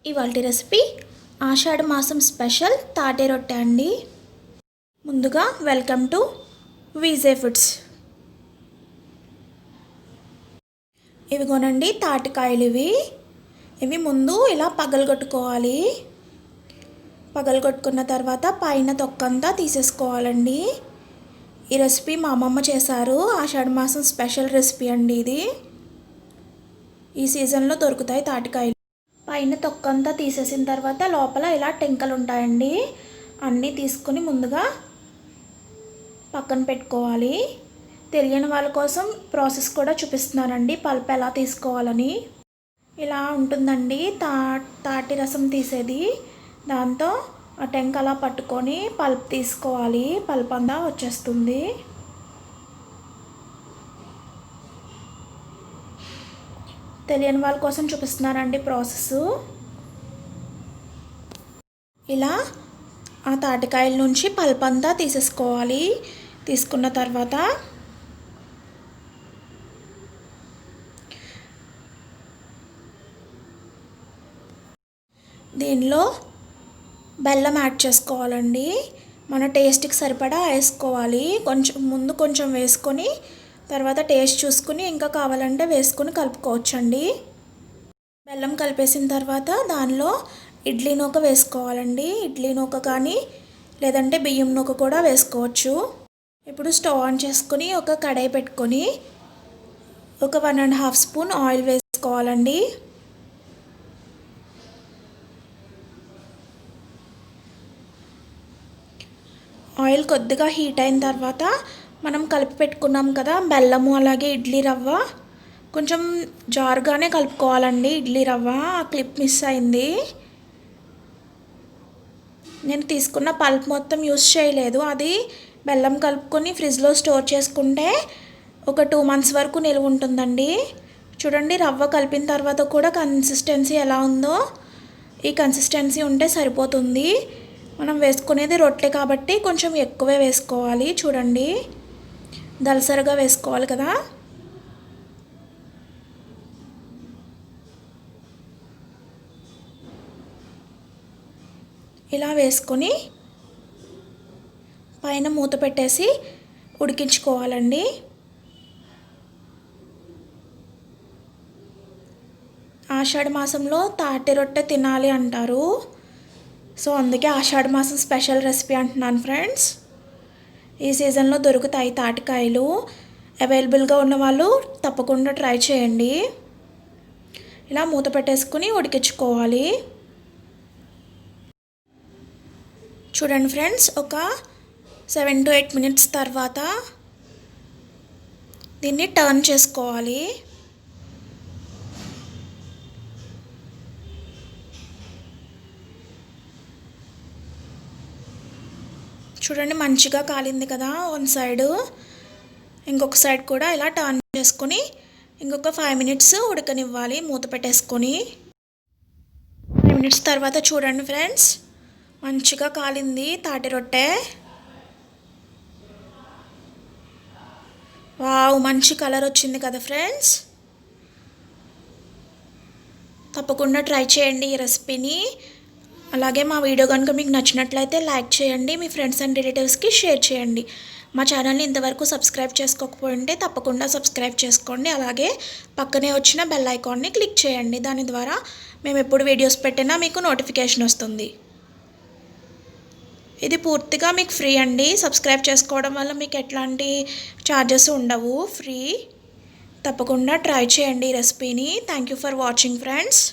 ఇవాల్టి రెసిపీ ఆషాఢ మాసం స్పెషల్ తాటే రొట్టె అండి. ముందుగా వెల్కమ్ టు వీజే ఫుడ్స్. ఇవి కొనండి తాటికాయలు. ఇవి ముందు ఇలా పగలగొట్టుకోవాలి. పగలగొట్టుకున్న తర్వాత పైన తొక్కంతా తీసేసుకోవాలండి. ఈ రెసిపీ మా అమ్మమ్మ చేశారు. ఆషాఢ మాసం స్పెషల్ రెసిపీ అండి ఇది. ఈ సీజన్లో దొరుకుతాయి తాటికాయలు. పైన తొక్కంతా తీసేసిన తర్వాత లోపల ఇలా టెంకలు ఉంటాయండి. అన్నీ తీసుకుని ముందుగా పక్కన పెట్టుకోవాలి. తెలియని వాళ్ళ కోసం ప్రాసెస్ కూడా చూపిస్తున్నానండి, పల్ప్ ఎలా తీసుకోవాలని. ఇలా ఉంటుందండి తాటి రసం తీసేది. దాంతో ఆ టెంక అలా పట్టుకొని పల్ప్ తీసుకోవాలి. పల్ప్ అంతా వచ్చేస్తుంది. తెలియని వాళ్ళ కోసం చూపిస్తున్నానండి ప్రాసెస్. ఇలా ఆ తాటికాయల నుంచి పల్ప్ అంతా తీసేసుకోవాలి. తీసుకున్న తర్వాత దీనిలో బెల్లం యాడ్ చేసుకోవాలండి. మన టేస్ట్కి సరిపడా వేసుకోవాలి. కొంచెం వేసుకొని తర్వాత టేస్ట్ చూసుకుని ఇంకా కావాలంటే వేసుకొని కలుపుకోవచ్చండి. బెల్లం కలిపేసిన తర్వాత దానిలో ఇడ్లీ నూక వేసుకోవాలండి. ఇడ్లీ నూక కానీ లేదంటే బియ్యం నూక కూడా వేసుకోవచ్చు. ఇప్పుడు స్టవ్ ఆన్ చేసుకుని ఒక కడాయి పెట్టుకొని ఒక 1.5 స్పూన్ ఆయిల్ వేసుకోవాలండి. ఆయిల్ కొద్దిగా హీట్ అయిన తర్వాత మనం కలిపి పెట్టుకున్నాం కదా బెల్లము అలాగే ఇడ్లీ రవ్వ, కొంచెం జారుగానే కలుపుకోవాలండి. ఇడ్లీ రవ్వ ఆ క్లిప్ మిస్ అయింది. నేను తీసుకున్న పల్ప్ మొత్తం యూస్ చేయలేదు. అది బెల్లం కలుపుకొని ఫ్రిడ్జ్లో స్టోర్ చేసుకుంటే ఒక 2 months వరకు నిల్వ ఉంటుందండి. చూడండి రవ్వ కలిపిన తర్వాత కూడా కన్సిస్టెన్సీ ఎలా ఉందో, ఈ కన్సిస్టెన్సీ ఉంటే సరిపోతుంది. మనం వేసుకునేది రొట్టె కాబట్టి కొంచెం ఎక్కువే వేసుకోవాలి. చూడండి దలసరిగా వేసుకోవాలి కదా. ఇలా వేసుకొని పైన మూత పెట్టేసి ఉడికించుకోవాలండి. ఆషాఢ మాసంలో తాటి రొట్టె తినాలి అంటారు. సో అందుకే ఆషాఢ మాసం స్పెషల్ రెసిపీ అంటున్నాను ఫ్రెండ్స్. ఈ సీజన్లో దొరుకుతాయి తాటికాయలు. అవైలబుల్గా ఉన్న వాళ్ళు తప్పకుండా ట్రై చేయండి. ఇలా మూత పెట్టేసుకుని ఉడికించుకోవాలి. చూడండి ఫ్రెండ్స్, ఒక 7 to 8 minutes తర్వాత దీన్ని టర్న్ చేసుకోవాలి. చూడండి మంచిగా కాలింది కదా వన్ సైడ్. ఇంకొక సైడ్ కూడా ఇలా టర్న్ చేసుకొని ఇంకొక 5 minutes ఉడకనివ్వాలి మూత పెట్టేసుకొని. 5 minutes తర్వాత చూడండి ఫ్రెండ్స్, మంచిగా కాలింది తాటి రొట్టె. వావ్, మంచి కలర్ వచ్చింది కదా ఫ్రెండ్స్. తప్పకుండా ట్రై చేయండి ఈ రెసిపీని. అలాగే మా వీడియో కనుక మీకు నచ్చినట్లయితే లైక్ చేయండి, మీ ఫ్రెండ్స్ అండ్ రిలేటివ్స్కి షేర్ చేయండి. మా ఛానల్ని ఇంతవరకు సబ్స్క్రైబ్ చేసుకోకపోయింటే తప్పకుండా సబ్స్క్రైబ్ చేసుకోండి. అలాగే పక్కనే వచ్చిన బెల్ ఐకాన్ని క్లిక్ చేయండి. దాని ద్వారా మేము ఎప్పుడు వీడియోస్ పెట్టినా మీకు నోటిఫికేషన్ వస్తుంది. ఇది పూర్తిగా మీకు ఫ్రీ అండి. సబ్స్క్రైబ్ చేసుకోవడం వల్ల మీకు ఎట్లాంటి ఛార్జెస్ ఉండవు, ఫ్రీ. తప్పకుండా ట్రై చేయండి ఈ రెసిపీని. Thank you for watching friends.